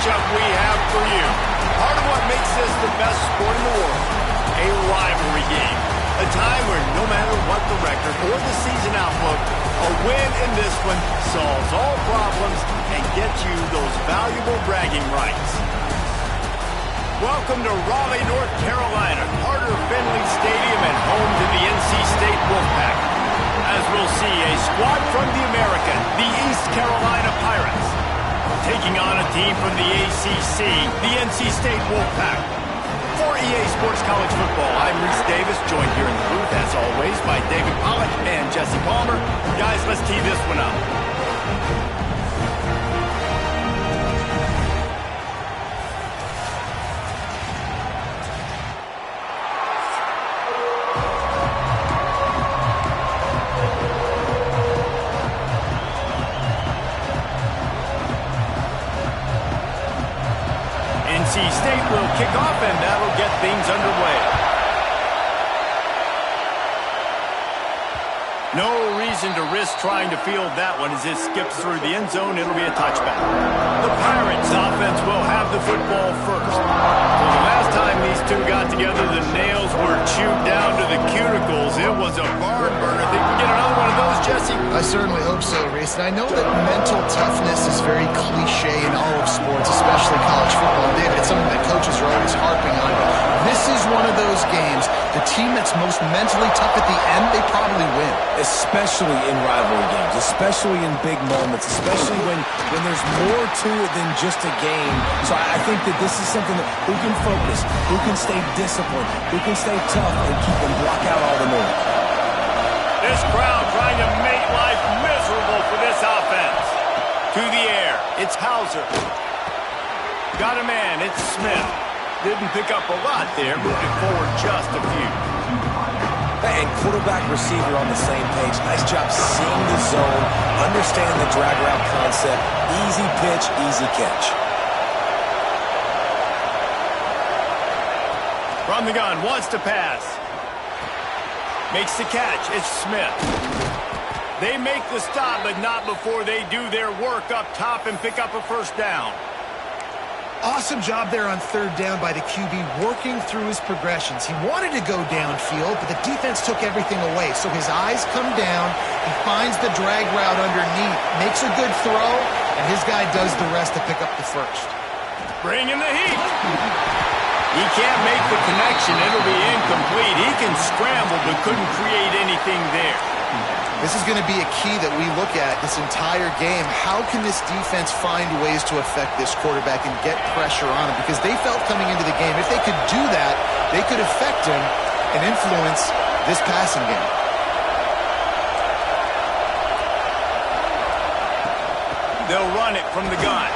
matchup we have for you. Part of what makes this the best sport in the world, a rivalry game. A time where no matter what the record or the season outlook, a win in this one solves all problems and gets you those valuable bragging rights. Welcome to Raleigh, North Carolina, Carter Finley Stadium and home to the NC State Wolfpack. As we'll see, a squad from the American, the East Carolina Pirates, taking on a team from the ACC, the NC State Wolfpack. For EA Sports College Football, I'm Reese Davis, joined here in the booth, as always, by David Pollack and Jesse Palmer. Guys, let's tee this one up. NC State will kick off, and that'll get things underway. No reason to risk trying to field that one as it skips through the end zone. It'll be a touchback. The Pirates offense will have the football first. So the last time these two got together, the nails were chewed down to the cuticles. It was a barn burner. Think we get another one of those, Jesse? I certainly hope so, Reese. And I know that mental toughness is very cliche in all of sports, especially college football. And David, it's something that coaches are always harping on. This is one of those games. The team that's most mentally tough at the end, they probably win. Especially in rivalry games, especially in big moments, especially when there's more to it than just a game. So I think that this is something that who can focus, who can stay disciplined, who can stay tough and keep them block out all the noise. This crowd trying to make life miserable for this offense. To the air, it's Hauser. Got a man, it's Smith. Didn't pick up a lot there, moved it forward just a few. And quarterback receiver on the same page. Nice job seeing the zone, understand the drag route concept. Easy pitch, easy catch. From the gun, wants to pass. Makes the catch, it's Smith. They make the stop, but not before they do their work up top and pick up a first down. Awesome job there on third down by the QB, working through his progressions. He wanted to go downfield, but the defense took everything away. So his eyes come down, he finds the drag route underneath, makes a good throw, and his guy does the rest to pick up the first. Bring in the heat. He can't make the connection. It'll be incomplete. He can scramble, but couldn't create anything there. This is going to be a key that we look at this entire game. How can this defense find ways to affect this quarterback and get pressure on him? Because they felt coming into the game, if they could do that, they could affect him and influence this passing game. They'll run it from the gun.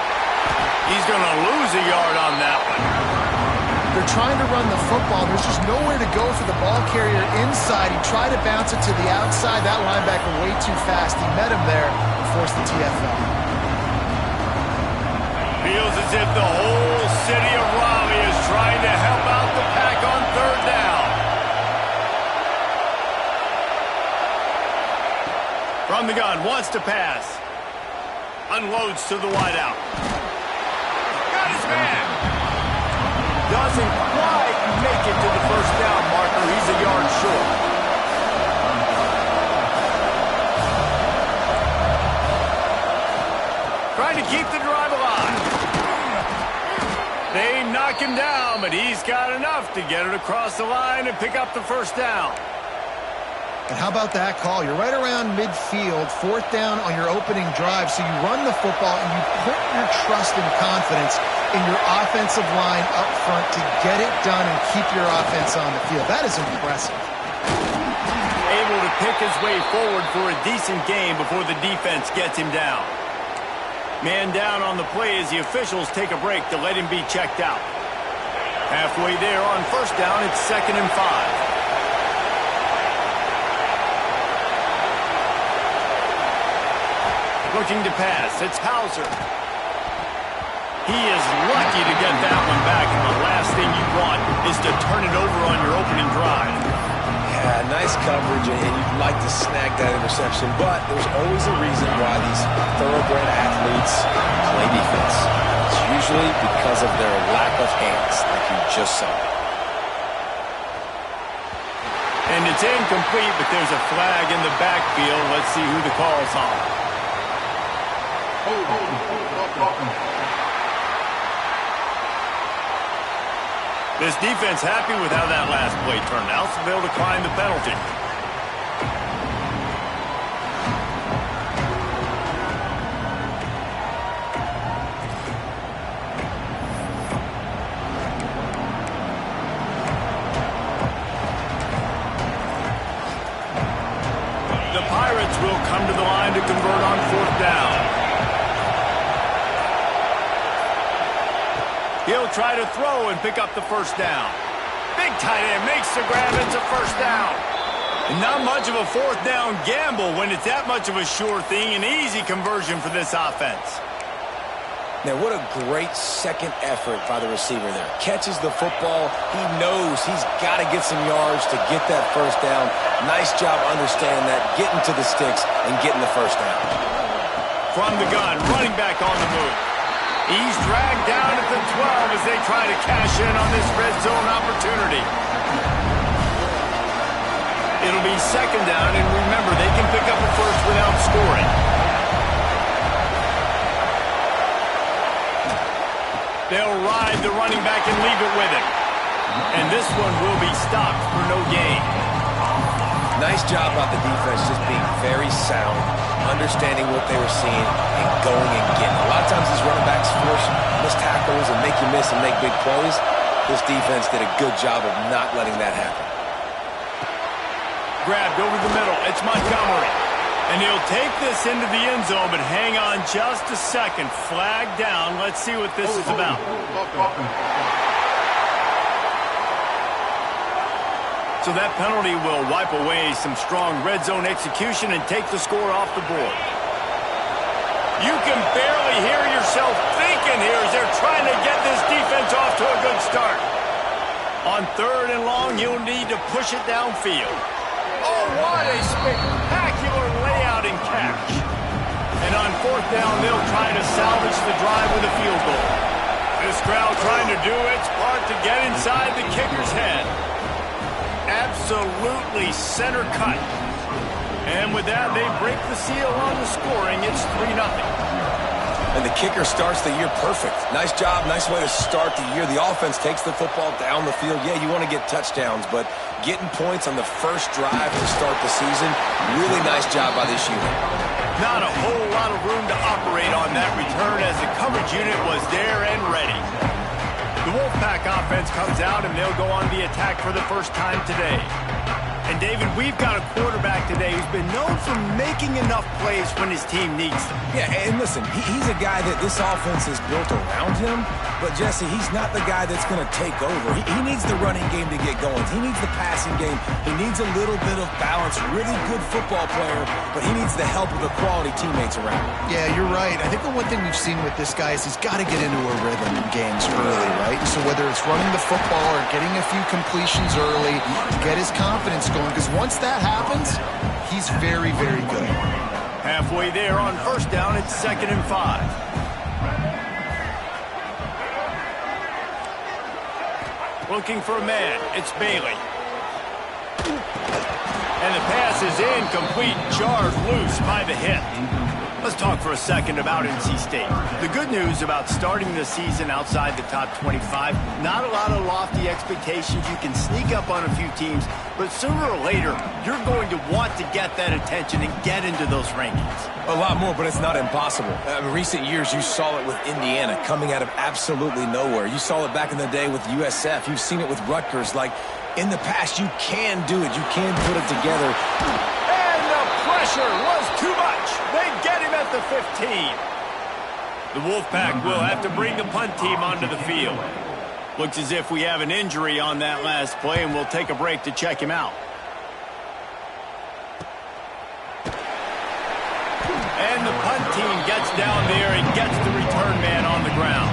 He's going to lose a yard on that one. They're trying to run the football. There's just nowhere to go for the ball carrier inside. He tried to bounce it to the outside. That linebacker way too fast. He met him there and forced the TFL. Feels as if the whole city of Raleigh is trying to help out the pack on third down. From the gun, wants to pass. Unloads to the wideout. Got his man. Doesn't quite make it to the first down marker. He's a yard short. Trying to keep the drive alive. They knock him down, but he's got enough to get it across the line and pick up the first down. And how about that call? You're right around midfield, fourth down on your opening drive, so you run the football and you put your trust and confidence in your offensive line up front to get it done and keep your offense on the field. That is impressive. Able to pick his way forward for a decent game before the defense gets him down. Man down on the play as the officials take a break to let him be checked out. Halfway there on first down, it's 2nd and 5. Looking to pass, it's Hauser. He is lucky to get that one back, and the last thing you want is to turn it over on your opening drive. Yeah, nice coverage, and you'd like to snag that interception, but there's always a reason why these thoroughbred athletes play defense. It's usually because of their lack of hands, like you just saw. And it's incomplete, but there's a flag in the backfield. Let's see who the call's on. This defense happy with how that last play turned out, so they'll decline the penalty. The Pirates will come to the line to convert on 4th down. He'll try to throw and pick up the first down. Big tight end makes the grab. It's a first down. And not much of a 4th down gamble when it's that much of a sure thing. An easy conversion for this offense. Now, what a great second effort by the receiver there. Catches the football. He knows he's got to get some yards to get that first down. Nice job understanding that, getting to the sticks and getting the first down. From the gun, running back on the move. He's dragged down at the 12 as they try to cash in on this red zone opportunity. It'll be 2nd down, and remember, they can pick up a first without scoring. They'll ride the running back and leave it with him. And this one will be stopped for no gain. Nice job by the defense, just being very sound, understanding what they were seeing, and going and getting. A lot of times these running backs force missed tackles and make you miss and make big plays. This defense did a good job of not letting that happen. Grabbed over the middle. It's Montgomery. And he'll take this into the end zone, but hang on just a second. Flag down. Let's see what this is about. So that penalty will wipe away some strong red zone execution and take the score off the board. You can barely hear yourself thinking here as they're trying to get this defense off to a good start. On 3rd and long, you'll need to push it downfield. Oh, what a spectacular layout and catch. And on 4th down, they'll try to salvage the drive with a field goal. This crowd trying to do its part to get inside the kicker's head. Absolutely center cut. And with that, they break the seal on the scoring. It's 3-0. And the kicker starts the year perfect. Nice job, nice way to start the year. The offense takes the football down the field. Yeah, you want to get touchdowns, but getting points on the first drive to start the season, really nice job by this unit. Not a whole lot of room to operate on that return as the coverage unit was there and ready. The Wolfpack offense comes out, and they'll go on the attack for the first time today. And, David, we've got a quarterback today who's been known for making enough plays when his team needs them. Yeah, and listen, he's a guy that this offense is built around him, but, Jesse, he's not the guy that's going to take over. He needs the running game to get going. He needs the passing game. He needs a little bit of balance. Really good football player, but he needs the help of the quality teammates around him. Yeah, you're right. I think the one thing we've seen with this guy is he's got to get into a rhythm in games early, right? So whether it's running the football or getting a few completions early to get his confidence going, because once that happens, he's very, very good. Halfway there on 1st down, it's 2nd and 5. Looking for a man. It's Bailey. And the pass is incomplete. Jarred loose by the hit. Let's talk for a second about NC State. The good news about starting the season outside the top 25, not a lot of lofty expectations. You can sneak up on a few teams, but sooner or later, you're going to want to get that attention and get into those rankings. A lot more, but it's not impossible. In recent years, you saw it with Indiana coming out of absolutely nowhere. You saw it back in the day with USF. You've seen it with Rutgers. Like, in the past, you can do it. You can put it together. And the pressure was too much. They get him at the 15. The Wolfpack will have to bring the punt team onto the field. Looks as if we have an injury on that last play, and we'll take a break to check him out. And the punt team gets down there and gets the return man on the ground.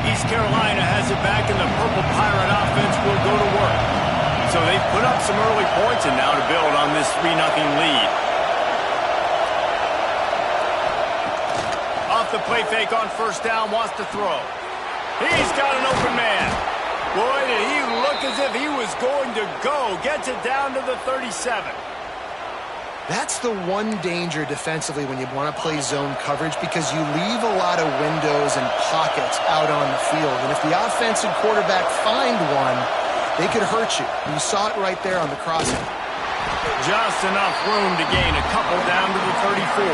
East Carolina Carolina has it back, and the Purple Pirate offense will go to work. So they've put up some early points, and now to build on this 3-0 lead. Off the play fake on first down, wants to throw. He's got an open man. Boy, did he look as if he was going to go. Gets it down to the 37. That's the one danger defensively when you want to play zone coverage, because you leave a lot of windows and pockets out on the field. And if the offensive quarterback find one, they could hurt you. You saw it right there on the crossing. Just enough room to gain a couple down to the 34.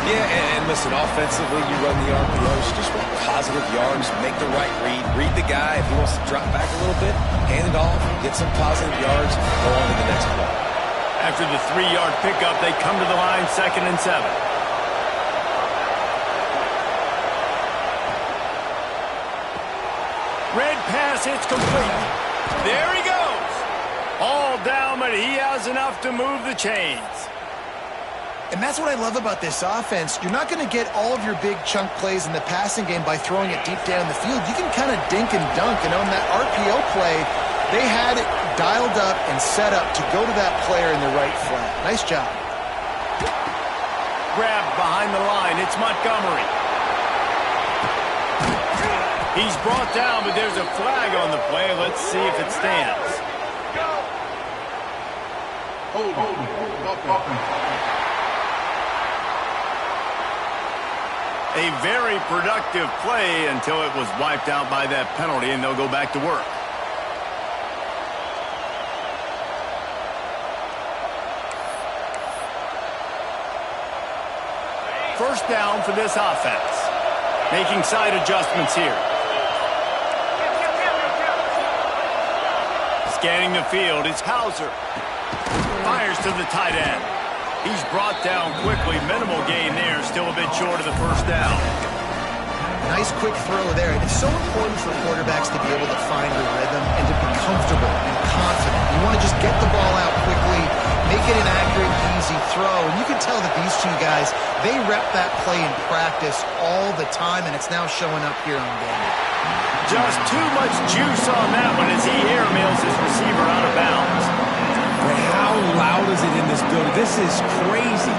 Yeah, and listen, offensively, you run the RPOs, you just want positive yards, make the right read the guy. If he wants to drop back a little bit, hand it off, get some positive yards, go on to the next play. After the 3-yard pickup, they come to the line, 2nd and 7. Red pass hits complete. There he goes. All down, but he has enough to move the chains. And that's what I love about this offense. You're not going to get all of your big chunk plays in the passing game by throwing it deep down the field. You can kind of dink and dunk. And on that RPO play, they had it dialed up and set up to go to that player in the right flat. Nice job. Grabbed behind the line. It's Montgomery. He's brought down, but there's a flag on the play. Let's see if it stands. A very productive play until it was wiped out by that penalty, and they'll go back to work. First down for this offense. Making side adjustments here. Scanning the field, it's Hauser. Fires to the tight end. He's brought down quickly. Minimal gain there. Still a bit short of the first down. Nice quick throw there. And it's so important for quarterbacks to be able to find the rhythm and to be comfortable and confident. You want to just get the ball out quickly, make it an accurate, easy throw. And you can tell that these two guys, they rep that play in practice all the time, and it's now showing up here on game. Just too much juice on that one as he airmails his receiver out of bounds. How loud is it in this building? This is crazy.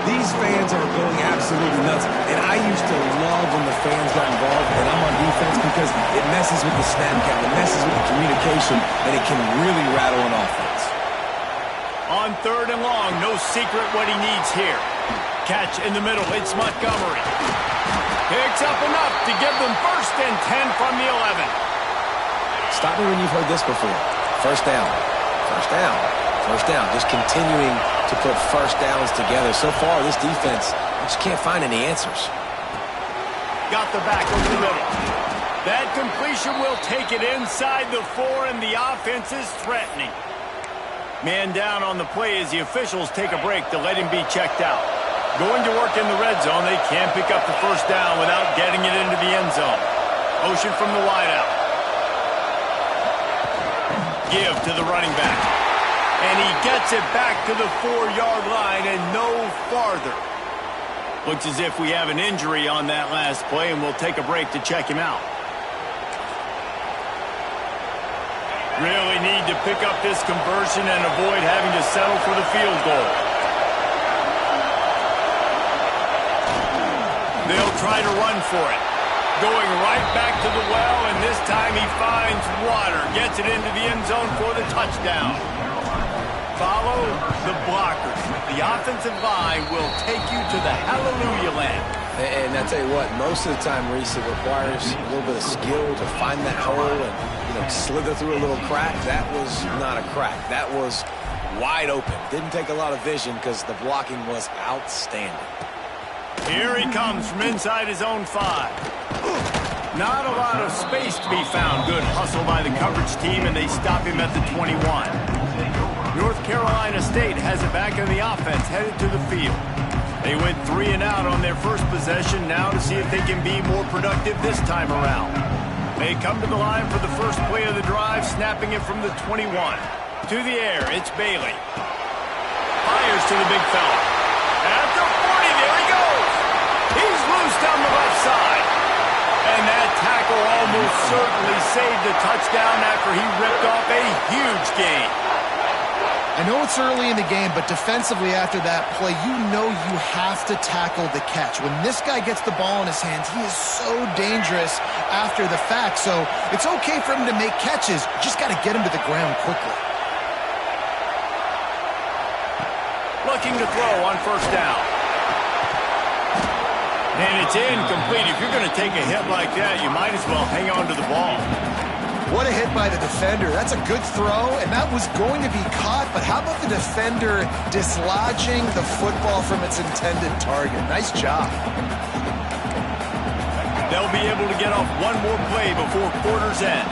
These fans are going absolutely nuts. And I used to love when the fans got involved, and I'm on defense, because it messes with the snap count, it messes with the communication, and it can really rattle an offense. On 3rd and long, no secret what he needs here. Catch in the middle, it's Montgomery. Picks up enough to give them 1st and 10 from the 11. Stop me when you've heard this before. First down. First down. First down. Just continuing to put first downs together. So far, this defense, I just can't find any answers. Got the back over the middle. That completion will take it inside the 4, and the offense is threatening. Man down on the play as the officials take a break to let him be checked out. Going to work in the red zone. They can't pick up the first down without getting it into the end zone. Motion from the wideout. Give to the running back. And he gets it back to the 4-yard line and no farther. Looks as if we have an injury on that last play, and we'll take a break to check him out. Really need to pick up this conversion and avoid having to settle for the field goal. They'll try to run for it. Going right back to the well, and this time he finds water. Gets it into the end zone for the touchdown. Follow the blockers. The offensive line will take you to the hallelujah land. And I tell you what, most of the time, Reese, it requires a little bit of skill to find that hole and slither through a little crack. That was not a crack. That was wide open. Didn't take a lot of vision because the blocking was outstanding. Here he comes from inside his own 5. Not a lot of space to be found. Good hustle by the coverage team, and they stop him at the 21. North Carolina State has it back in the offense, headed to the field. They went 3 and out on their first possession, now to see if they can be more productive this time around. They come to the line for the first play of the drive, snapping it from the 21. To the air, it's Bailey. Fires to the big fella. At the 40, there he goes. He's loose down the left side. And that tackle certainly saved the touchdown after he ripped off a huge gain. I know it's early in the game, but defensively after that play, you know you have to tackle the catch. When this guy gets the ball in his hands, he is so dangerous after the fact. So it's okay for him to make catches. You just got to get him to the ground quickly. Looking to throw on first down. And it's incomplete. If you're going to take a hit like that, you might as well hang on to the ball. What a hit by the defender. That's a good throw, and that was going to be caught, but how about the defender dislodging the football from its intended target? Nice job. They'll be able to get off one more play before quarter's end.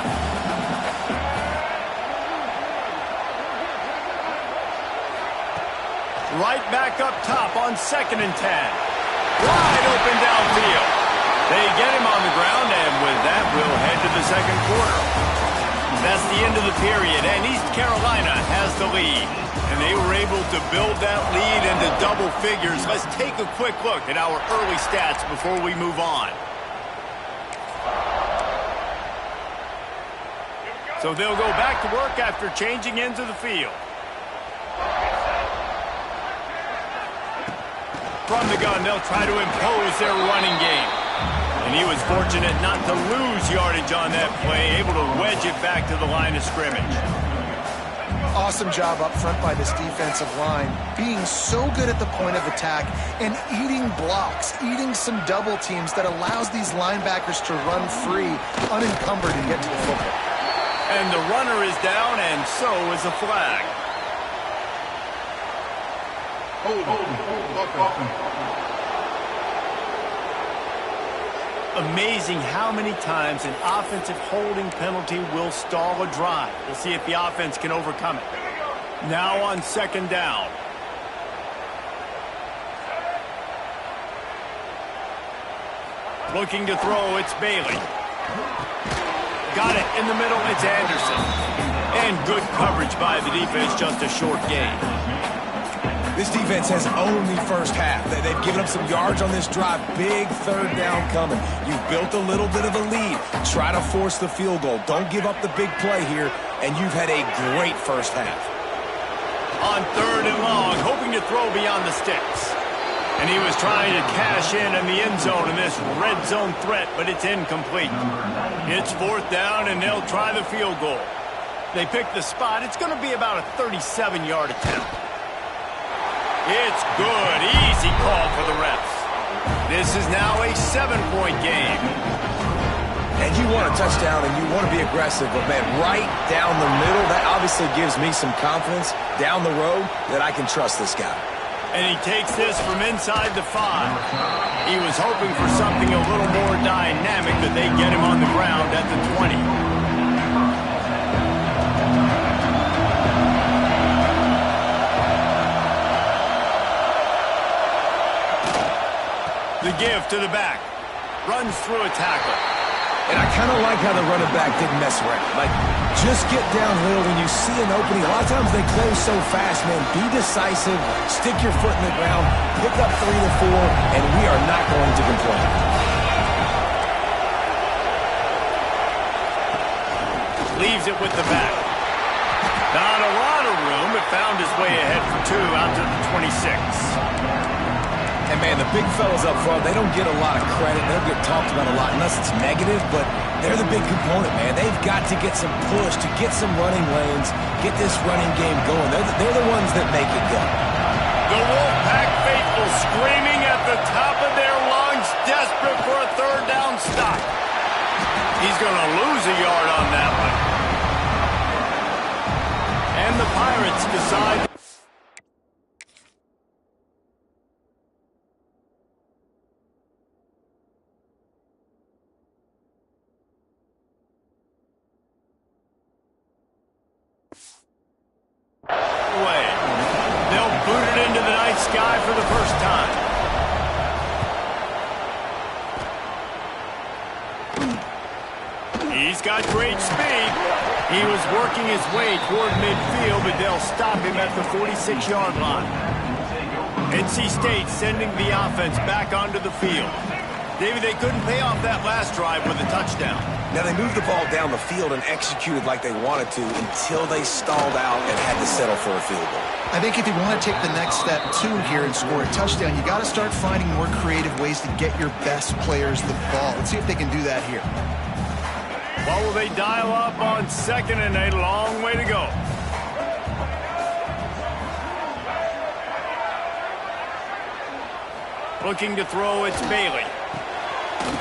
Right back up top on 2nd and 10. Wide open downfield. They get him on the ground, and with that, we'll head to the second quarter. That's the end of the period, and East Carolina has the lead. And they were able to build that lead into double figures. Let's take a quick look at our early stats before we move on. So they'll go back to work after changing into the field. From the gun, they'll try to impose their running game. And he was fortunate not to lose yardage on that play, able to wedge it back to the line of scrimmage. Awesome job up front by this defensive line, being so good at the point of attack and eating blocks, eating some double teams that allows these linebackers to run free, unencumbered, and get to the football. And the runner is down, and so is a flag. Amazing how many times an offensive holding penalty will stall a drive. We'll see if the offense can overcome it. Now on 2nd down. Looking to throw, it's Bailey. Got it in the middle, it's Anderson. And good coverage by the defense, just a short gain. This defense has owned the first half. They've given up some yards on this drive. Big 3rd down coming. You've built a little bit of a lead. Try to force the field goal. Don't give up the big play here, and you've had a great first half. On 3rd and long, hoping to throw beyond the sticks. And he was trying to cash in the end zone in this red zone threat, but it's incomplete. It's 4th down, and they'll try the field goal. They pick the spot. It's going to be about a 37-yard attempt. It's good. Easy call for the refs. This is now a 7-point game. And you want a touchdown and you want to be aggressive, but, man, right down the middle, that obviously gives me some confidence down the road that I can trust this guy. And he takes this from inside the 5. He was hoping for something a little more dynamic, but they get him on the ground at the 20. The give to the back. Runs through a tackle. And I kind of like how the running back didn't mess around. Like, just get downhill when you see an opening. A lot of times they close so fast, man. Be decisive. Stick your foot in the ground. Pick up 3 to 4, and we are not going to complain. Leaves it with the back. Not a lot of room, but found his way ahead for 2 out to the 26. And, man, the big fellas up front, they don't get a lot of credit. They don't get talked about a lot unless it's negative, but they're the big component, man. They've got to get some push, to get some running lanes, get this running game going. They're the ones that make it go. The Wolfpack faithful screaming at the top of their lungs, desperate for a 3rd down stop. He's going to lose a yard on that one. And the Pirates decide... They'll boot it into the night sky for the first time. He's got great speed. He was working his way toward midfield, but they'll stop him at the 46-yard line. NC State sending the offense back onto the field. David, they couldn't pay off that last drive with a touchdown. Now, they moved the ball down the field and executed like they wanted to until they stalled out and had to settle for a field goal. I think if you want to take the next step, too, here and score a touchdown, you got to start finding more creative ways to get your best players the ball. Let's see if they can do that here. What will they dial up on 2nd and 8? Long way to go. Looking to throw, it's Bailey.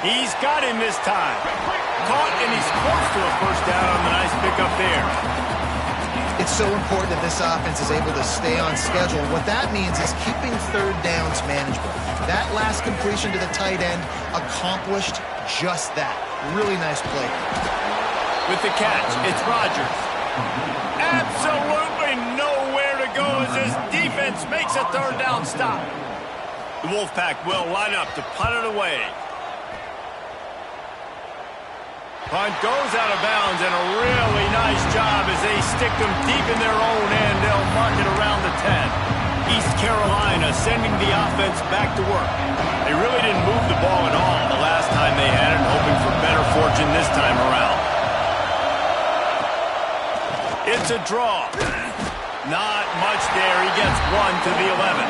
He's got him this time. Caught, and he's close to a first down on the nice pickup there. It's so important that this offense is able to stay on schedule. What that means is keeping third downs manageable. That last completion to the tight end accomplished just that. Really nice play. With the catch, it's Rodgers. Absolutely nowhere to go as his defense makes a third down stop. The Wolfpack will line up to punt it away. Punt goes out of bounds, and a really nice job as they stick them deep in their own end. They'll mark it around the 10. East Carolina sending the offense back to work. They really didn't move the ball at all the last time they had it, hoping for better fortune this time around. It's a draw. Not much there. He gets 1 to the 11.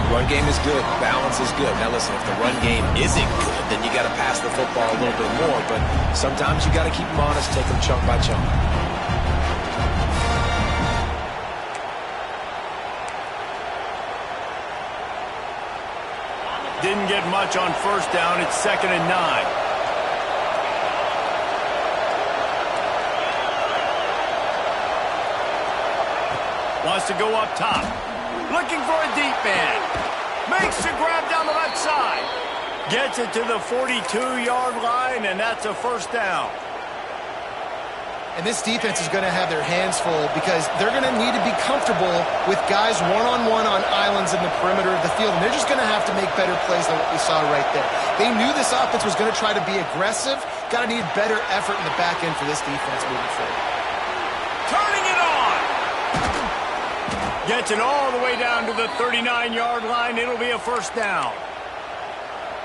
Run game is good. Balance is good. Now listen, if the run game isn't good, then you got to pass the football a little bit more. But sometimes you got to keep them honest, take them chunk by chunk. Didn't get much on first down. It's 2nd and 9. Wants to go up top. Looking for a deep man. Makes the grab down the left side. Gets it to the 42-yard line, and that's a first down. And this defense is going to have their hands full because they're going to need to be comfortable with guys one-on-one on islands in the perimeter of the field. And they're just going to have to make better plays than what we saw right there. They knew this offense was going to try to be aggressive. Got to need better effort in the back end for this defense moving forward. Turning it on. Gets it all the way down to the 39-yard line. It'll be a first down.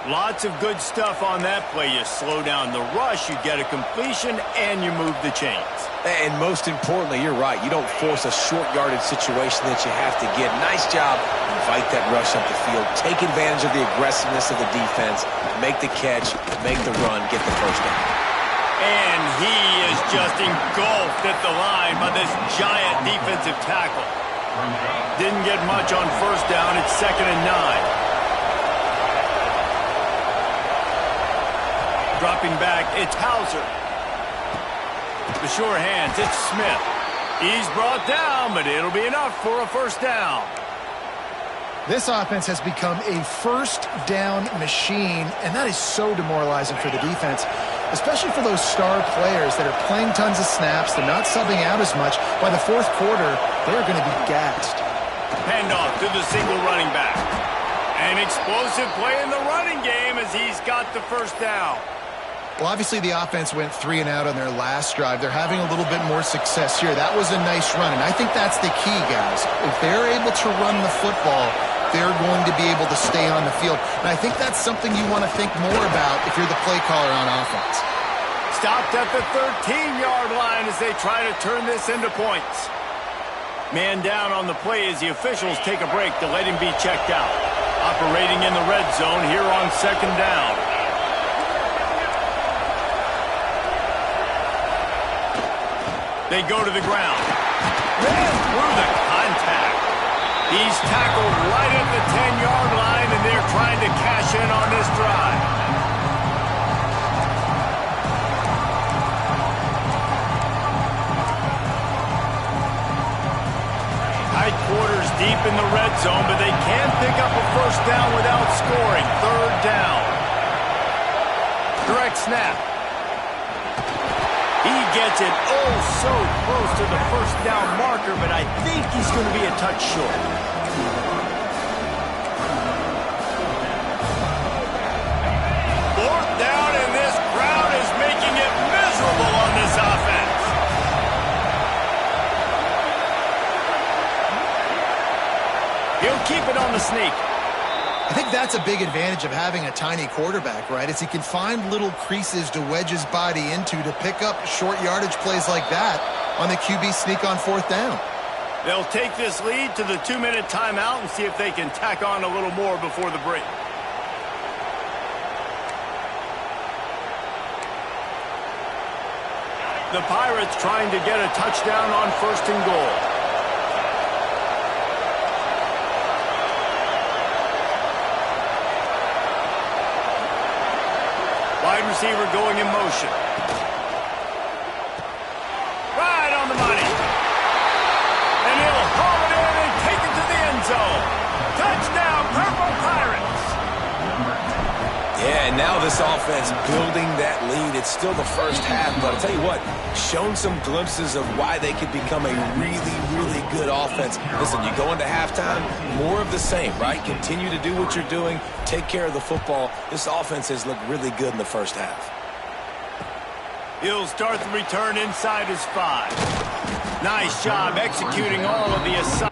Lots of good stuff on that play. You slow down the rush, you get a completion, and you move the chains. And most importantly, you're right. You don't force a short-yarded situation that you have to get. Nice job. Invite that rush up the field. Take advantage of the aggressiveness of the defense. Make the catch, make the run, get the first down. And he is just engulfed at the line by this giant defensive tackle. Didn't get much on first down. It's 2nd and 9. Dropping back, it's Hauser. The sure hands, it's Smith. He's brought down, but it'll be enough for a first down. This offense has become a first down machine, and that is so demoralizing for the defense, especially for those star players that are playing tons of snaps. They're not subbing out as much. By the fourth quarter, they're going to be gassed. Handoff to the single running back. An explosive play in the running game as he's got the first down. Well, obviously the offense went 3 and out on their last drive. They're having a little bit more success here. That was a nice run, and I think that's the key, guys. If they're able to run the football, they're going to be able to stay on the field. And I think that's something you want to think more about if you're the play caller on offense. Stopped at the 13-yard line as they try to turn this into points. Man down on the play as the officials take a break to let him be checked out. Operating in the red zone here on 2nd down. They go to the ground. Ran through the contact. He's tackled right at the 10-yard line, and they're trying to cash in on this drive. Tight quarters deep in the red zone, but they can't pick up a first down without scoring. 3rd down. Direct snap. He gets it so close to the first down marker, but I think he's going to be a touch short. 4th down, and this crowd is making it miserable on this offense. He'll keep it on the sneak. I think That's a big advantage of having a tiny quarterback, right? Is he can find little creases to wedge his body into to pick up short yardage plays like that on the QB sneak on 4th down. They'll take this lead to the 2-minute timeout and see if they can tack on a little more before the break. The Pirates trying to get a touchdown on 1st and goal. Wide receiver going in motion. Right on the money. And he'll haul it in and take it to the end zone. Touchdown, Purple Pirates. Yeah, and now this offense building that lead. It's still the first half, but I'll tell you what, shown some glimpses of why they could become a really, really good offense. Listen, you go into halftime, more of the same, right? Continue to do what you're doing, take care of the football. This offense has looked really good in the first half. He'll start the return inside his 5. Nice job executing all of the assignments.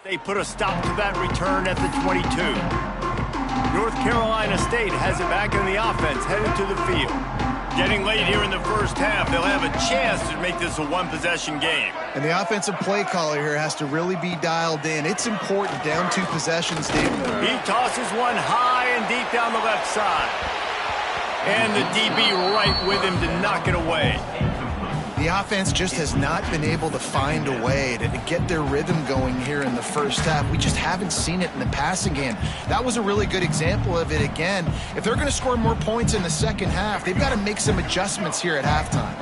They put a stop to that return at the 22. North Carolina State has it back in the offense, headed to the field. Getting late here in the first half, they'll have a chance to make this a one-possession game. And the offensive play caller here has to really be dialed in. It's important, down 2 possessions, David. He tosses one high and deep down the left side. And the DB right with him to knock it away. The offense just has not been able to find a way to get their rhythm going here in the first half. We just haven't seen it in the passing game. That was a really good example of it again. If they're going to score more points in the second half, they've got to make some adjustments here at halftime.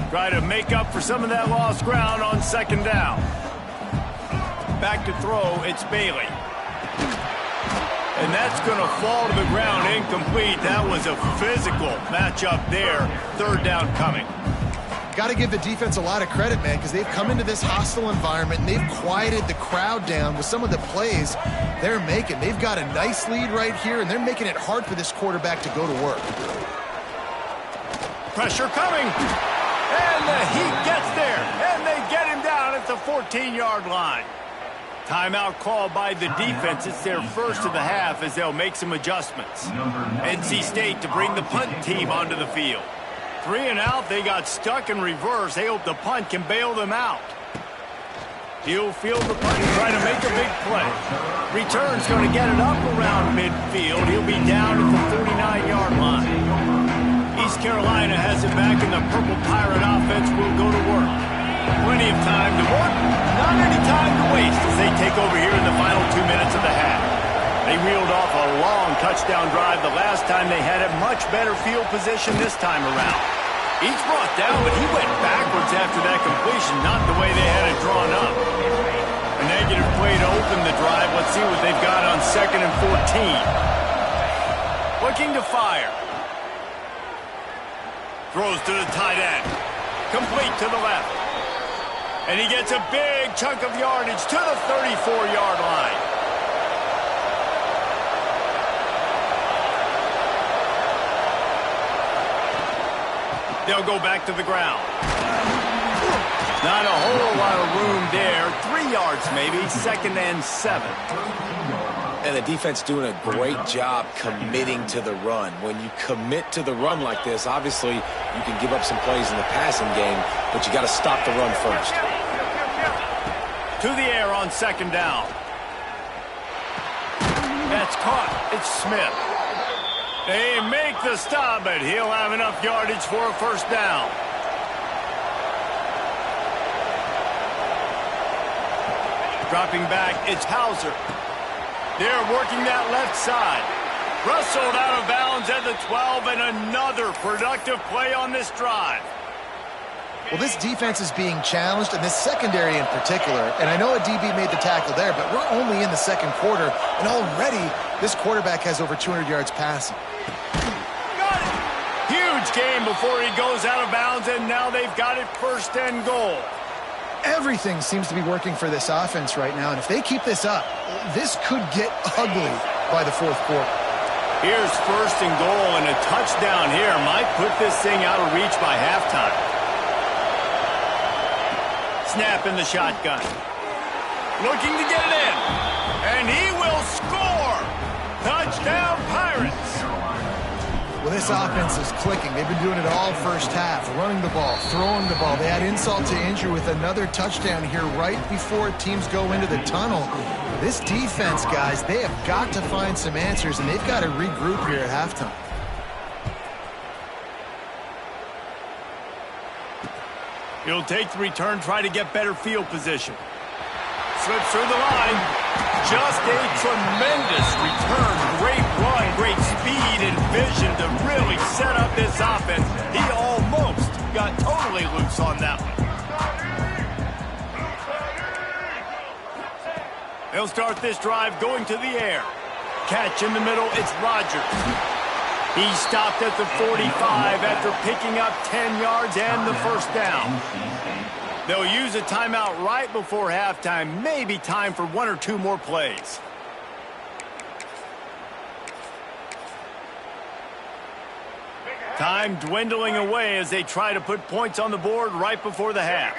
Try to make up for some of that lost ground on second down. Back to throw, it's Bailey. And that's going to fall to the ground incomplete. That was a physical matchup there. Third down coming. Got to give the defense a lot of credit, man, because they've come into this hostile environment and they've quieted the crowd down with some of the plays they're making. They've got a nice lead right here, and they're making it hard for this quarterback to go to work. Pressure coming. And the Heat gets there. And they get him down at the 14-yard line. Timeout called by the defense. It's their first of the half as they'll make some adjustments. NC State to bring the punt team onto the field. 3 and out, they got stuck in reverse. They hope the punt can bail them out. He'll field the punt and try to make a big play. Return's going to get it up around midfield. He'll be down at the 49-yard line. East Carolina has it back, and the Purple Pirate offense will go to work. Plenty of time to work, not any time to waste as they take over here in the final 2 minutes of the half. They reeled off a long touchdown drive the last time they had a much better field position this time around. Each brought down, but he went backwards after that completion, not the way they had it drawn up. A negative play to open the drive. Let's see what they've got on 2nd and 14. Looking to fire. Throws to the tight end. Complete to the left. And he gets a big chunk of yardage to the 34-yard line. They'll go back to the ground. Not a whole lot of room there. 3 yards maybe, 2nd and 7. And the defense doing a great job committing to the run. When you commit to the run like this, obviously you can give up some plays in the passing game, but you got to stop the run first. To the air on 2nd down. That's caught. It's Smith. They make the stop, but he'll have enough yardage for a first down. Dropping back, it's Hauser. They're working that left side. Rustled out of bounds at the 12, and another productive play on this drive. Well, this defense is being challenged, and this secondary in particular. And I know a DB made the tackle there, but we're only in the second quarter, and already this quarterback has over 200 yards passing. Got it! Huge game before he goes out of bounds, and now they've got it 1st and goal. Everything seems to be working for this offense right now, and if they keep this up, this could get ugly by the 4th quarter. Here's 1st and goal, and a touchdown here might put this thing out of reach by halftime. Snap in the shotgun. Looking to get it in. And he will score! Touchdown, Pirates! Well, this offense is clicking. They've been doing it all first half. Running the ball, throwing the ball. They had insult to injury with another touchdown here right before teams go into the tunnel. This defense, guys, they have got to find some answers, and they've got to regroup here at halftime. He'll take the return, try to get better field position. Slips through the line. Just a tremendous return. Great run, great speed and vision to really set up this offense. He almost got totally loose on that one. They'll start this drive going to the air. Catch in the middle, it's Rodgers. He stopped at the 45 after picking up 10 yards and the first down. They'll use a timeout right before halftime. Maybe time for 1 or 2 more plays. Time dwindling away as they try to put points on the board right before the half.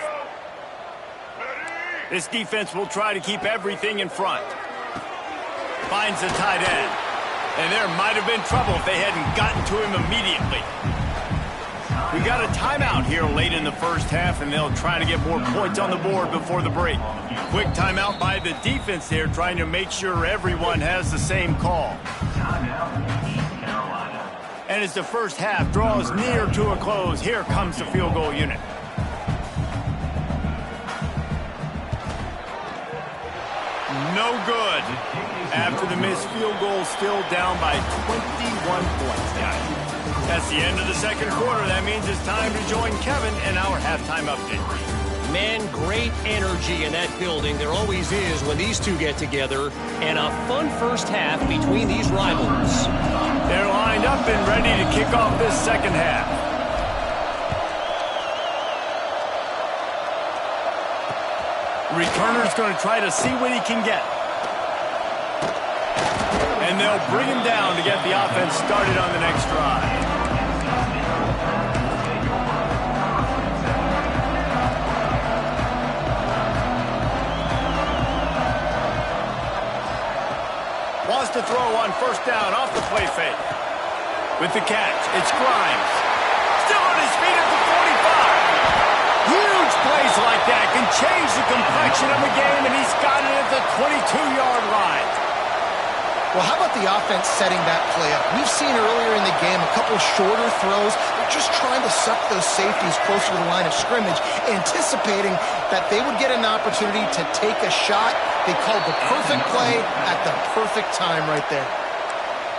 This defense will try to keep everything in front. Finds the tight end. And there might have been trouble if they hadn't gotten to him immediately. We got a timeout here late in the first half, and they'll try to get more points on the board before the break. Quick timeout by the defense there, trying to make sure everyone has the same call. And as the first half draws near to a close, here comes the field goal unit. No good. After the missed field goal, still down by 21 points, guys. That's the end of the second quarter. That means it's time to join Kevin in our halftime update. Man, great energy in that building. There always is when these two get together. And a fun first half between these rivals. They're lined up and ready to kick off this second half. Returner's going to try to see what he can get. And they'll bring him down to get the offense started on the next drive. Wants to throw on first down off the play fake. With the catch, it's Grimes. Still on his feet at the 45. Huge plays like that can change the complexion of a game, and he's got it at the 22-yard line. Well, how about the offense setting that play up? We've seen earlier in the game a couple shorter throws. They're just trying to suck those safeties closer to the line of scrimmage, anticipating that they would get an opportunity to take a shot. They called the perfect play at the perfect time right there.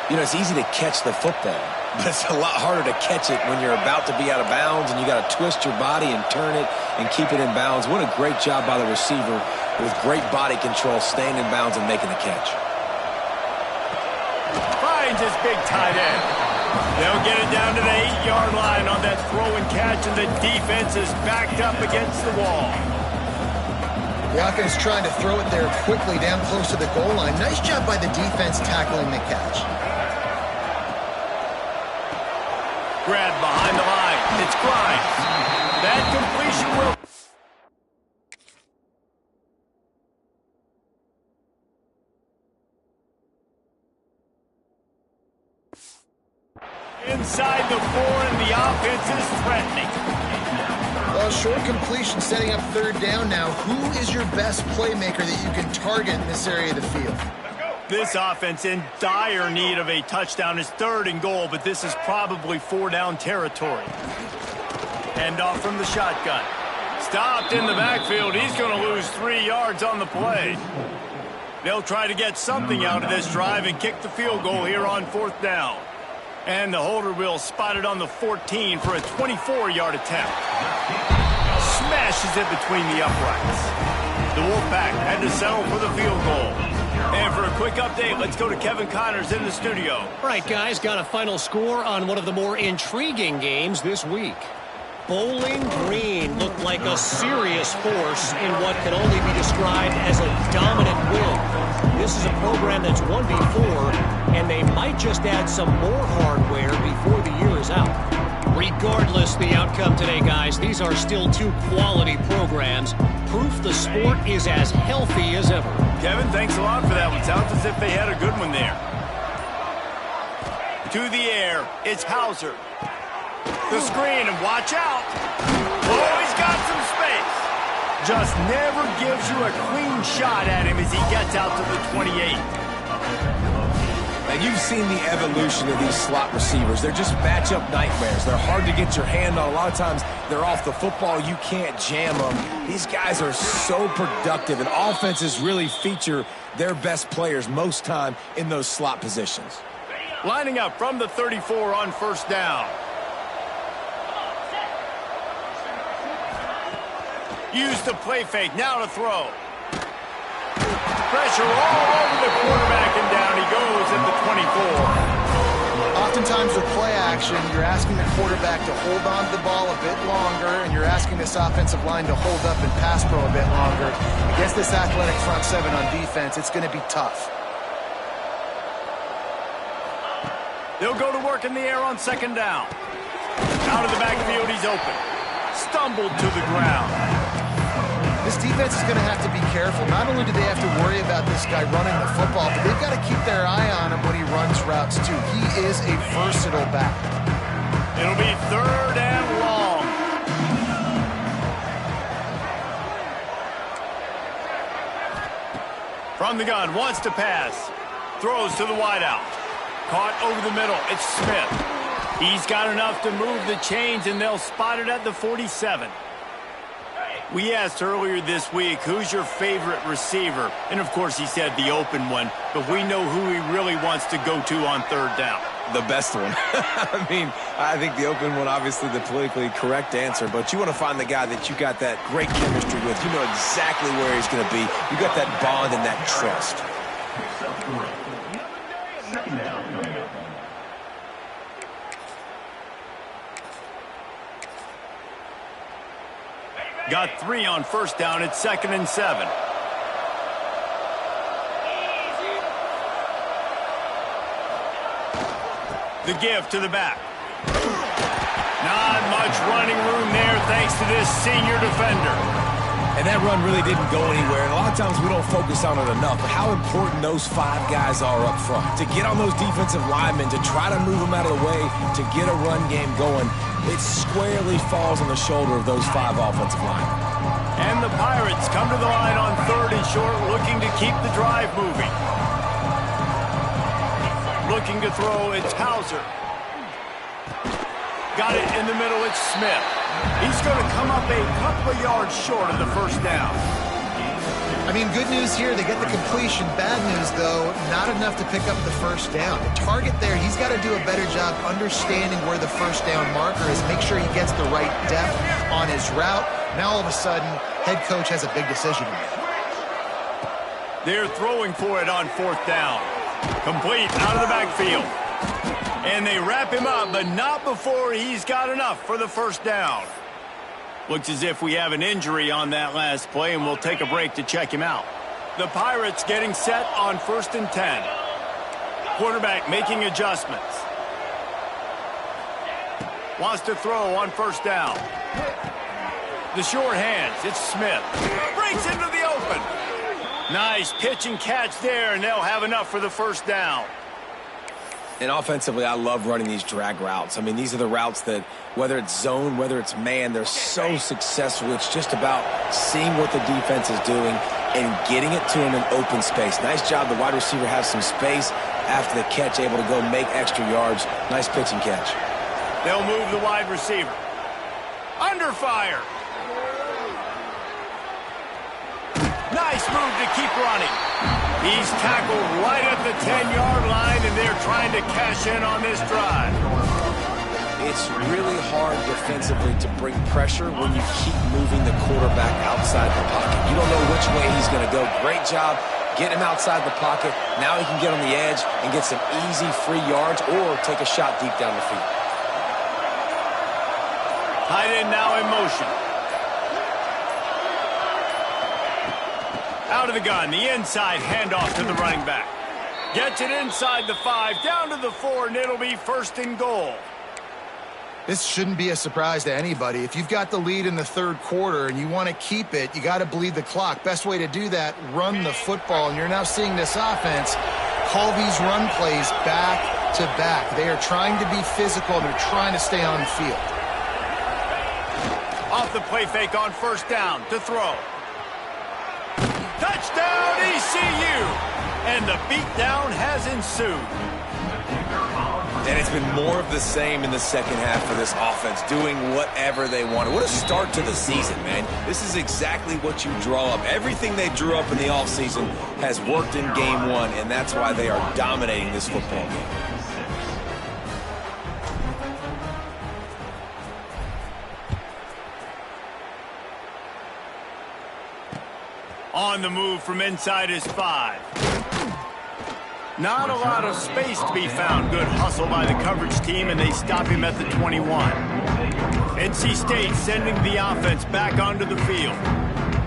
You know, it's easy to catch the football, but it's a lot harder to catch it when you're about to be out of bounds and you got to twist your body and turn it and keep it in bounds. What a great job by the receiver with great body control, staying in bounds and making the catch. Finds his big tight end. They'll get it down to the 8-yard line on that throw and catch, and the defense is backed up against the wall. The offense trying to throw it there quickly down close to the goal line. Nice job by the defense tackling the catch. Grabbed behind the line. It's Grimes. That completion will... Inside the 4, and the offense is threatening. Well, short completion setting up third down now. Who is your best playmaker that you can target in this area of the field? This offense in dire need of a touchdown. Is 3rd and goal, but this is probably 4-down territory. Hand off from the shotgun. Stopped in the backfield. He's going to lose 3 yards on the play. They'll try to get something out of this drive and kick the field goal here on 4th down. And the holder will spot it on the 14 for a 24-yard attempt. Smashes it between the uprights. The Wolfpack had to settle for the field goal. And for a quick update, let's go to Kevin Connors in the studio. All right, guys, got a final score on one of the more intriguing games this week. Bowling Green looked like a serious force in what can only be described as a dominant win. This is a program that's won before, and they might just add some more hardware before the year is out. Regardless the outcome today, guys, these are still 2 quality programs. Proof the sport is as healthy as ever. Kevin, thanks a lot for that one. Sounds as if they had a good one there. To the air, it's Hauser. The screen, and watch out. Oh, he's got some space. Just never gives you a clean shot at him as he gets out to the 28. And you've seen the evolution of these slot receivers. They're just matchup nightmares. They're hard to get your hand on. A lot of times they're off the football. You can't jam them. These guys are so productive, and offenses really feature their best players most time in those slot positions. Lining up from the 34 on first down. Use the play fake, now to throw. Pressure all over the quarterback, and down he goes at the 24. Oftentimes with play action, you're asking the quarterback to hold on to the ball a bit longer, and you're asking this offensive line to hold up and pass pro a bit longer. Against this athletic front 7 on defense, it's going to be tough. They'll go to work in the air on second down. Out of the backfield, he's open. Stumbled to the ground. This defense is going to have to be careful. Not only do they have to worry about this guy running the football, but they've got to keep their eye on him when he runs routes too. He is a versatile back. It'll be 3rd and long. From the gun, wants to pass. Throws to the wideout. Caught over the middle. It's Smith. He's got enough to move the chains, and they'll spot it at the 47. We asked earlier this week, who's your favorite receiver? And, of course, he said the open one. But we know who he really wants to go to on 3rd down. The best one. I mean, I think the open one, obviously the politically correct answer, but you want to find the guy that you got that great chemistry with. You know exactly where he's going to be. You got that bond and that trust. Got 3 on 1st down. It's 2nd and 7. The give to the back. Not much running room there thanks to this senior defender. And that run really didn't go anywhere. And a lot of times we don't focus on it enough, but how important those 5 guys are up front. To get on those defensive linemen, to try to move them out of the way, to get a run game going, it squarely falls on the shoulder of those 5 offensive linemen. And the Pirates come to the line on 3rd and short, looking to keep the drive moving. Looking to throw, it's Hauser. Got it in the middle, it's Smith. He's going to come up a couple of yards short of the 1st down. I mean, good news here, they get the completion. Bad news, though, not enough to pick up the 1st down. The target there, he's got to do a better job understanding where the 1st down marker is, make sure he gets the right depth on his route. Now, all of a sudden, head coach has a big decision to make. They're throwing for it on 4th down. Complete out of the backfield. And they wrap him up, but not before he's got enough for the 1st down. Looks as if we have an injury on that last play, and we'll take a break to check him out. The Pirates getting set on 1st and 10. Quarterback making adjustments. Wants to throw on 1st down. The short hands, it's Smith. Breaks into the open. Nice pitch and catch there, and they'll have enough for the 1st down. And offensively, I love running these drag routes. I mean, these are the routes that, whether it's zone, whether it's man, they're so successful. It's just about seeing what the defense is doing and getting it to him in open space. Nice job. The wide receiver has some space after the catch, able to go make extra yards. Nice pitch and catch. They'll move the wide receiver. Under fire. Nice move to keep running. He's tackled right at the 10-yard line, and they're trying to cash in on this drive. It's really hard defensively to bring pressure when you keep moving the quarterback outside the pocket. You don't know which way he's going to go. Great job getting him outside the pocket. Now he can get on the edge and get some easy free yards or take a shot deep down the field. Tight end now in motion. Out of the gun, the inside handoff to the running back. Gets it inside the 5, down to the 4, and it'll be 1st and goal. This shouldn't be a surprise to anybody. If you've got the lead in the 3rd quarter and you want to keep it, you got to bleed the clock. Best way to do that, run the football. And you're now seeing this offense call these run plays back to back. They are trying to be physical, and they're trying to stay on the field. Off the play fake on 1st down to throw. Touchdown, ECU! And the beatdown has ensued. And it's been more of the same in the second half for this offense, doing whatever they wanted. What a start to the season, man. This is exactly what you draw up. Everything they drew up in the offseason has worked in game 1, and that's why they are dominating this football game. On the move from inside his 5. Not a lot of space to be found. Good hustle by the coverage team, and they stop him at the 21. NC State sending the offense back onto the field.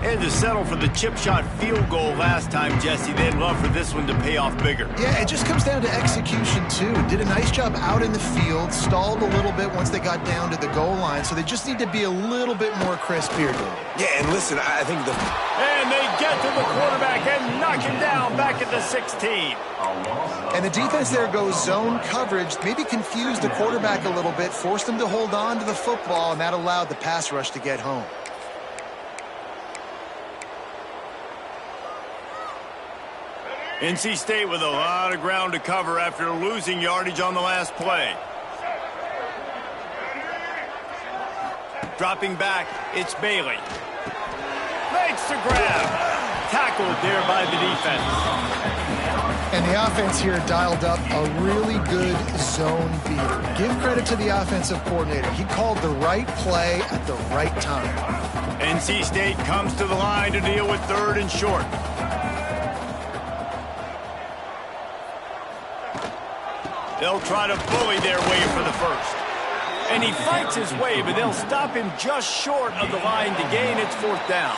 And to settle for the chip shot field goal last time, Jesse, they'd love for this one to pay off bigger. Yeah, it just comes down to execution, too. Did a nice job out in the field, stalled a little bit once they got down to the goal line, so they just need to be a little bit more crisp here, Dave. Yeah, and listen, I think the... And they get to the quarterback and knock him down back at the 16. And the defense there goes zone coverage, maybe confused the quarterback a little bit, forced him to hold on to the football, and that allowed the pass rush to get home. NC State with a lot of ground to cover after losing yardage on the last play. Dropping back, it's Bailey. Makes the grab. Tackled there by the defense. And the offense here dialed up a really good zone beater. Give credit to the offensive coordinator. He called the right play at the right time. NC State comes to the line to deal with 3rd and short. They'll try to bully their way for the first. And he fights his way, but they'll stop him just short of the line to gain its 4th down.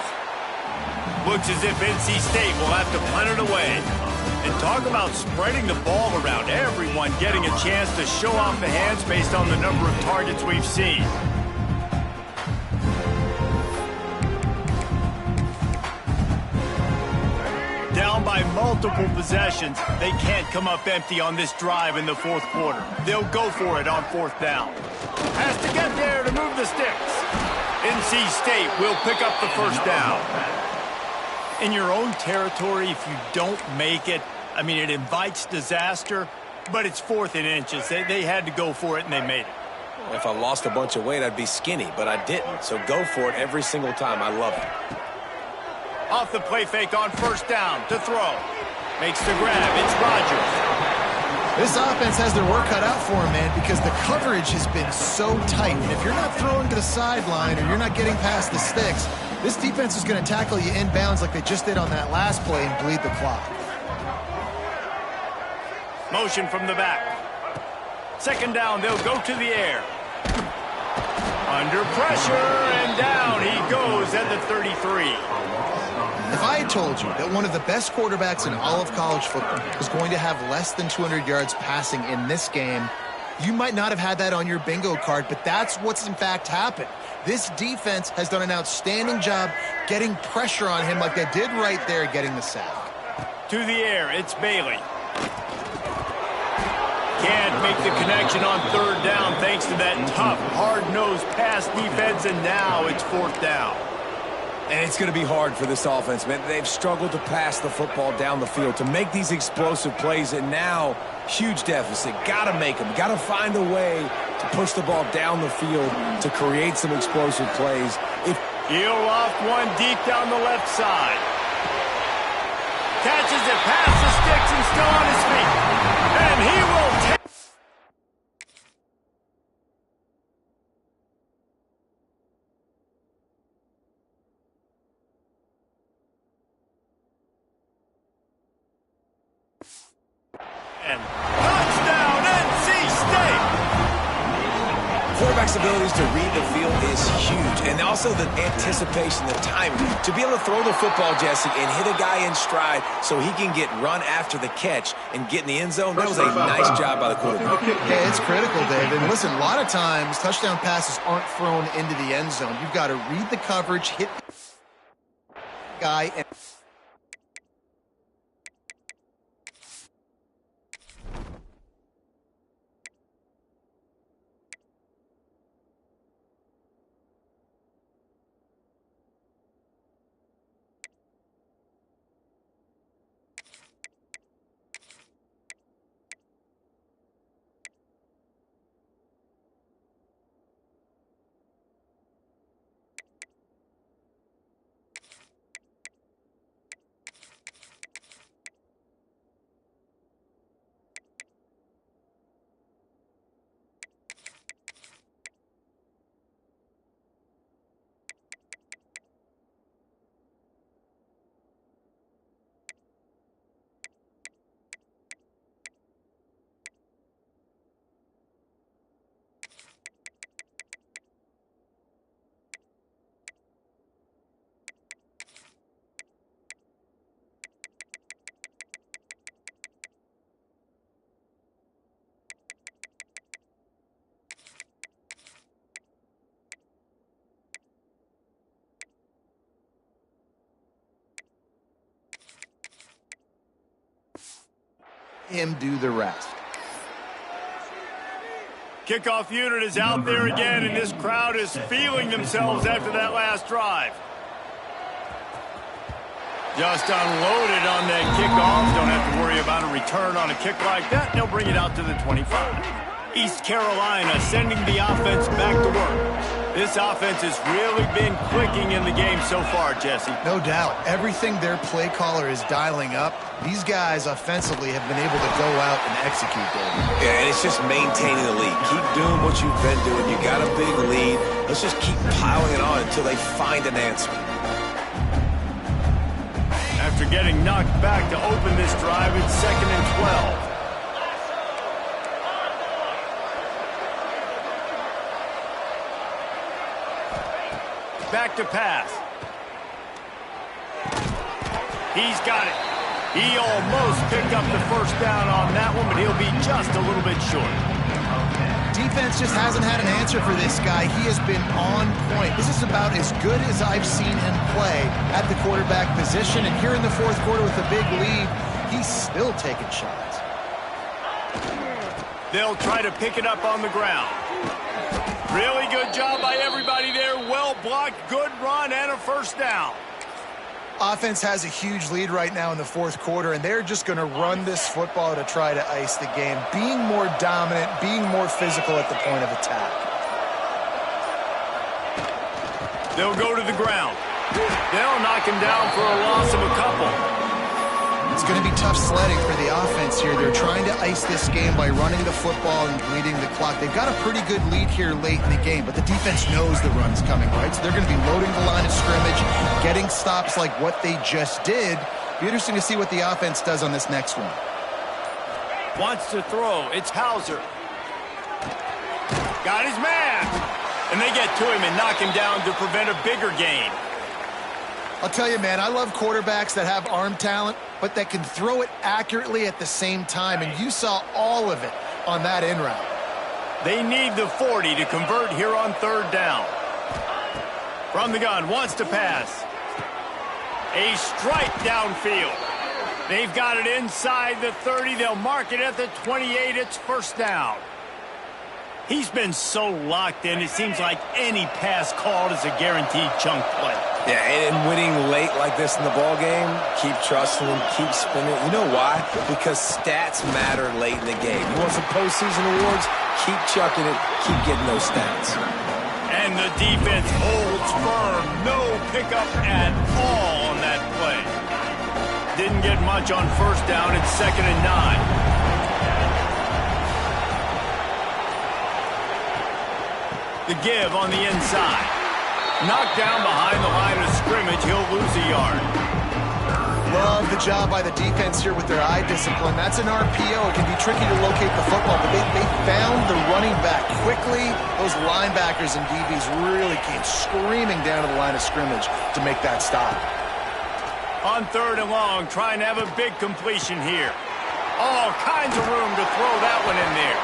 Looks as if NC State will have to punt it away. And talk about spreading the ball around. Everyone getting a chance to show off the hands based on the number of targets we've seen. Down by multiple possessions, they can't come up empty on this drive in the 4th quarter. They'll go for it on 4th down. Has to get there to move the sticks. NC State will pick up the 1st down. In your own territory, if you don't make it, I mean, it invites disaster, but it's 4th and inches. They had to go for it, and they made it. If I lost a bunch of weight, I'd be skinny, but I didn't. So go for it every single time. I love it. Off the play fake on 1st down to throw. Makes the grab. It's Rodgers. This offense has their work cut out for them, man, because the coverage has been so tight. And if you're not throwing to the sideline or you're not getting past the sticks, this defense is going to tackle you inbounds like they just did on that last play and bleed the clock. Motion from the back. 2nd down, they'll go to the air. Under pressure, and down he goes at the 33. If I had told you that one of the best quarterbacks in all of college football was going to have less than 200 yards passing in this game, you might not have had that on your bingo card, but that's what's in fact happened. This defense has done an outstanding job getting pressure on him like they did right there, getting the sack. To the air, it's Bailey. Can't make the connection on 3rd down thanks to that tough, hard-nosed pass defense, and now it's 4th down. And it's going to be hard for this offense, man. They've struggled to pass the football down the field, to make these explosive plays, and now huge deficit. Got to make them. Got to find a way to push the ball down the field to create some explosive plays. He'll loft one deep down the left side. Catches it past the sticks and still on his feet. And he will take. And touchdown, NC State! Quarterback's abilities to read the field is huge, and also the anticipation, the timing. To be able to throw the football, Jesse, and hit a guy in stride so he can get run after the catch and get in the end zone, that was a nice job by the quarterback. Yeah, it's critical, Dave. And listen, a lot of times touchdown passes aren't thrown into the end zone. You've got to read the coverage, hit the guy, and him do the rest. Kickoff unit is out there again, and this crowd is feeling themselves after that last drive. Just unloaded on that kickoff. Don't have to worry about a return on a kick like that. They'll bring it out to the 25. East Carolina sending the offense back to work. This offense has really been clicking in the game so far, Jesse. No doubt. Everything their play caller is dialing up, these guys offensively have been able to go out and execute, David. Yeah, and it's just maintaining the lead. Keep doing what you've been doing. You got a big lead. Let's just keep piling it on until they find an answer. After getting knocked back to open this drive, it's 2nd and 12. Back to pass. He's got it. He almost picked up the first down on that one, but he'll be just a little bit short. Defense just hasn't had an answer for this guy. He has been on point. This is about as good as I've seen him play at the quarterback position. And here in the fourth quarter with a big lead, he's still taking shots. They'll try to pick it up on the ground. Really good job by everybody there. Well blocked, good run, and a first down. Offense has a huge lead right now in the fourth quarter, and they're just going to run this football to try to ice the game. Being more dominant, being more physical at the point of attack. They'll go to the ground. They'll knock him down for a loss of a couple. It's going to be tough sledding for the offense here. They're trying to ice this game by running the football and bleeding the clock. They've got a pretty good lead here late in the game, but the defense knows the run's coming, right? So they're going to be loading the line of scrimmage, getting stops like what they just did. Be interesting to see what the offense does on this next one. Wants to throw. It's Hauser. Got his man. And they get to him and knock him down to prevent a bigger gain. I'll tell you, man, I love quarterbacks that have arm talent, but that can throw it accurately at the same time, and you saw all of it on that in route. They need the 40 to convert here on 3rd down. From the gun, wants to pass. A strike downfield. They've got it inside the 30. They'll mark it at the 28. It's first down. He's been so locked in, it seems like any pass called is a guaranteed chunk play. Yeah, and winning late like this in the ball game, keep trusting him, keep spinning. You know why? Because stats matter late in the game. You want some postseason awards? Keep chucking it, keep getting those stats. And the defense holds firm. No pickup at all on that play. Didn't get much on first down. It's 2nd and 9. The give on the inside. Knocked down behind the line of scrimmage. He'll lose a yard. Love the job by the defense here with their eye discipline. That's an RPO. It can be tricky to locate the football, but they found the running back quickly. Those linebackers and DBs really came screaming down to the line of scrimmage to make that stop. On 3rd and long, trying to have a big completion here. All kinds of room to throw that one in there.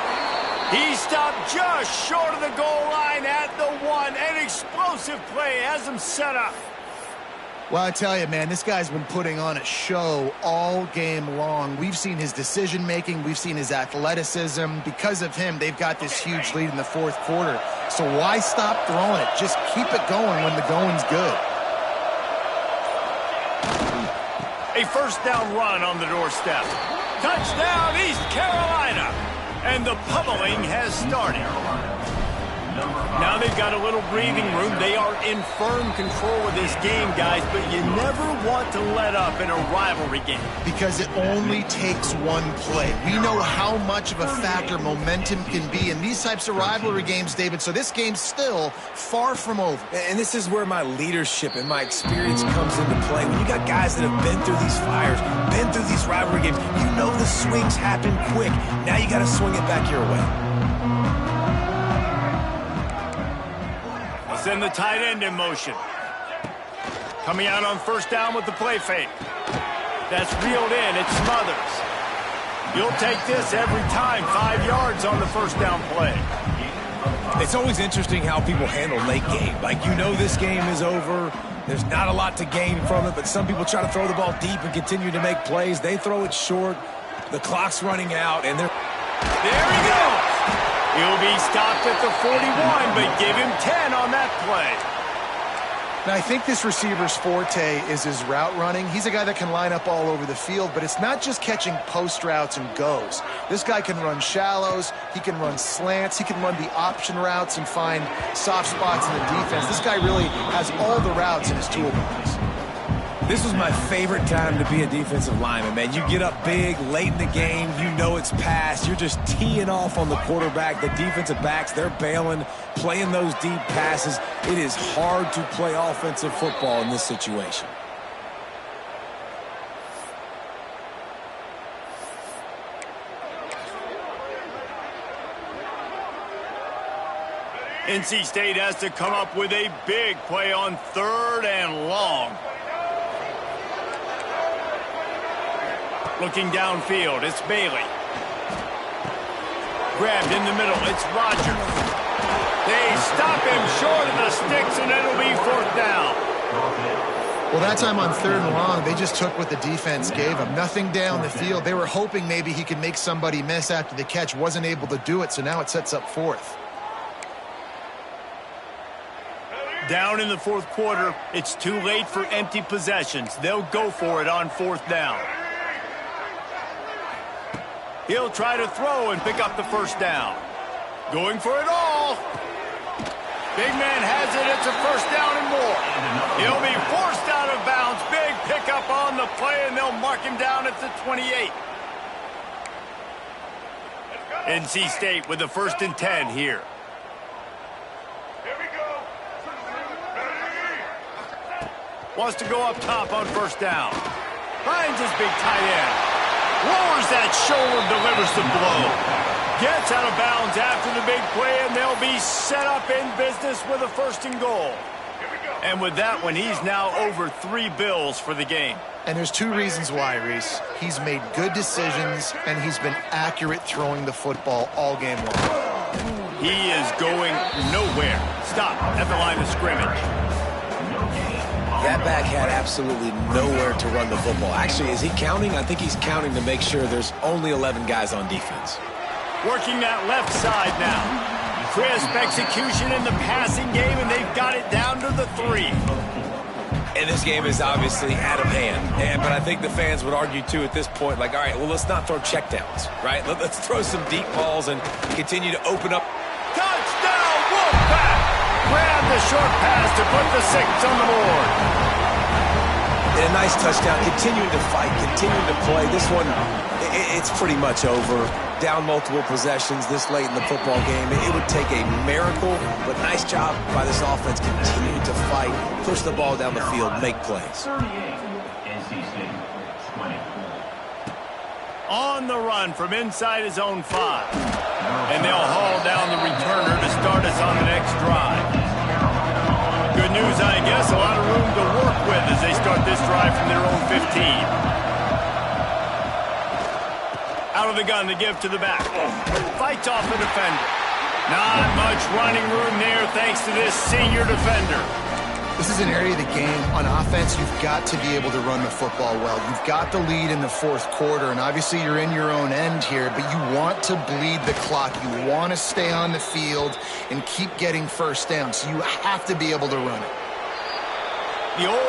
He stopped just short of the goal line at the 1. An explosive play has him set up. Well, I tell you, man, this guy's been putting on a show all game long. We've seen his decision-making. We've seen his athleticism. Because of him, they've got this huge lead in the fourth quarter. So why stop throwing it? Just keep it going when the going's good. A first down run on the doorstep. Touchdown, East Carolina. And the pummeling has started. Now they've got a little breathing room. They are in firm control of this game, guys, but you never want to let up in a rivalry game. Because it only takes one play. We know how much of a factor momentum can be in these types of rivalry games, David, so this game's still far from over. And this is where my leadership and my experience comes into play. When you got guys that have been through these fires, been through these rivalry games, you know the swings happen quick. Now you got to swing it back your way. Send the tight end in motion. Coming out on first down with the play fake. That's reeled in. It's Smothers. You'll take this every time. 5 yards on the first down play. It's always interesting how people handle late game. Like, you know this game is over. There's not a lot to gain from it, but some people try to throw the ball deep and continue to make plays. They throw it short. The clock's running out, and they're... There he goes. He'll be stopped at the 41, but give him 10 on that play. Now, I think this receiver's forte is his route running. He's a guy that can line up all over the field, but it's not just catching post routes and goes. This guy can run shallows, he can run slants, he can run the option routes and find soft spots in the defense. This guy really has all the routes in his toolbox. This was my favorite time to be a defensive lineman, man. You get up big, late in the game, you know it's past. You're just teeing off on the quarterback. The defensive backs, they're bailing, playing those deep passes. It is hard to play offensive football in this situation. NC State has to come up with a big play on 3rd and long. Looking downfield, it's Bailey. Grabbed in the middle, it's Rogers. They stop him short of the sticks, and it'll be 4th down. Well, that time on 3rd and long, they just took what the defense gave him. Nothing down the field. They were hoping maybe he could make somebody miss after the catch. Wasn't able to do it, so now it sets up 4th. Down in the 4th quarter, it's too late for empty possessions. They'll go for it on 4th down. He'll try to throw and pick up the 1st down. Going for it all. Big man has it. It's a 1st down and more. He'll be forced out of bounds. Big pickup on the play, and they'll mark him down at the 28. NC State with the 1st and 10 here. Wants to go up top on 1st down. Finds his big tight end. Lowers that shoulder, delivers the blow. Gets out of bounds after the big play, and they'll be set up in business with a 1st and goal. And with that one, he's now over 3 bills for the game. And there's 2 reasons why, Reese. He's made good decisions, and he's been accurate throwing the football all game long. He is going nowhere. Stop at the line of scrimmage. That back had absolutely nowhere to run the football. Actually, is he counting? I think he's counting to make sure there's only 11 guys on defense. Working that left side now. Crisp execution in the passing game, and they've got it down to the 3. And this game is obviously out of hand. But I think the fans would argue, too, at this point, like, all right, well, let's not throw checkdowns, right? Let's throw some deep balls and continue to open up. Touchdown, Wolfpack! Grab the short pass to put the 6 on the board. And a nice touchdown, continuing to fight, continuing to play. This one, it's pretty much over. Down multiple possessions this late in the football game. It would take a miracle, but nice job by this offense continuing to fight, push the ball down the field, make plays. On the run from inside his own 5. And they'll haul down the returner to start us on the next drive. Good news, I guess, a lot of room to work with as they start this drive from their own 15. Out of the gun to give to the back. Fights off the defender. Not much running room there thanks to this senior defender. This is an area of the game. On offense, you've got to be able to run the football well. You've got the lead in the 4th quarter, and obviously you're in your own end here, but you want to bleed the clock. You want to stay on the field and keep getting 1st down, so you have to be able to run it. The old